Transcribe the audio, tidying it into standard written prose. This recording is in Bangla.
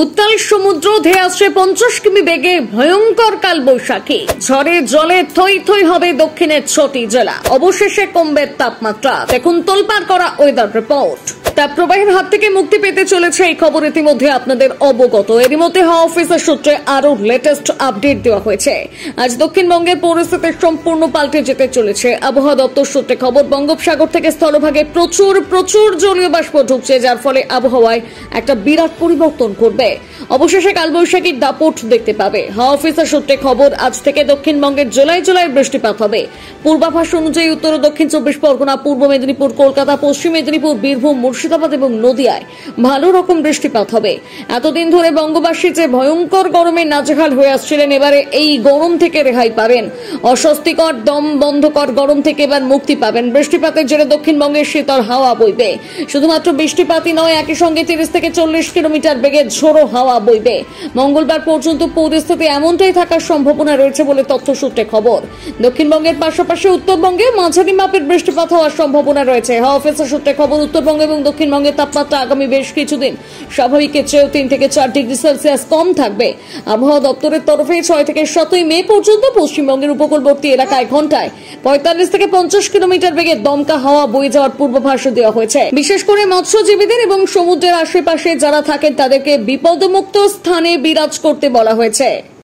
উত্তাল সমুদ্র ধেয়ে আসছে 50 কিমি বেগে ভয়ঙ্কর কালবৈশাখী। ঝড়ে জলে থই থই হবে দক্ষিণের 6টি জেলা। অবশেষে কমবে তাপমাত্রা। দেখুন তোলপাড় করা ওয়েদার রিপোর্ট। তাপপ্রবাহের হাত থেকে মুক্তি পেতে চলেছে এই খবর ইতিমধ্যে আপনাদের অবগত। এরই মধ্যে হাওয়া অফিসের সূত্রে আরো লেটেস্ট আপডেট দেওয়া হয়েছে। আজ দক্ষিণবঙ্গের পরিস্থিতি সম্পূর্ণ পাল্টে যেতে চলেছে। আবহাওয়া দপ্তর সূত্রে খবর, বঙ্গোপসাগর থেকে স্থলভাগে প্রচুর জলীয় বাষ্প ঢুকছে, যার ফলে আবহাওয়ায় একটা বিরাট পরিবর্তন করবে। অবশেষে কালবৈশাখীর দাপট দেখতে পাবে। হাওয়া অফিসের সূত্রে খবর, আজ থেকে দক্ষিণবঙ্গের জেলায় বৃষ্টিপাত হবে। পূর্বাভাস অনুযায়ী উত্তর ও দক্ষিণ 24 পরগনা, পূর্ব মেদিনীপুর, কলকাতা, পশ্চিম মেদিনীপুর, বীরভূম, মুর্শিদাবাদ এবং নদিয়ায় ভালো রকম বৃষ্টিপাত হবে। এতদিন ধরে বঙ্গবাসী যে ভয়ঙ্কর গরমে নাজেহাল হয়ে আসছিলেন, এবারে এই গরম থেকে রেহাই পাবেন। অস্বস্তিকর দম বন্ধকর গরম থেকে এবার মুক্তি পাবেন। বৃষ্টিপাতের জেরে দক্ষিণবঙ্গের শীতল হাওয়া বইবে। শুধুমাত্র বৃষ্টিপাতই নয়, একই সঙ্গে 30 থেকে 40 কিলোমিটার বেগে ঝোড়ো হাওয়া বইবে। মঙ্গলবার পর্যন্ত পরিস্থিতি এমনটাই থাকার সম্ভাবনা রয়েছে বলে তথ্য সূত্রে খবর। দক্ষিণবঙ্গের পাশাপাশি উত্তরবঙ্গে মাঝারি মাপের বৃষ্টিপাত হওয়ার সম্ভাবনা রয়েছে। হাওয়া অফিসের সূত্রে খবর, উত্তরবঙ্গ এবং দক্ষিণবঙ্গের তাপমাত্রা আগামী বেশ কিছুদিন স্বাভাবিকের চেয়েও 3 থেকে 4 ডিগ্রি সেলসিয়াস কম থাকবে। আবহাওয়া দপ্তরের তরফে 6 থেকে 7 মে পর্যন্ত পশ্চিমবঙ্গের উপকূলবর্তী এলাকায় ঘন্টায় 45 থেকে 50 কিলোমিটার বেগে দমকা হাওয়া বয়ে যাওয়ার পূর্বাভাস দেওয়া হয়েছে। বিশেষ করে মৎস্যজীবীদের এবং সমুদ্রের আশেপাশে যারা থাকেন তাদেরকে বিপদমুক্ত স্থানে বিরাজ করতে বলা হয়েছে।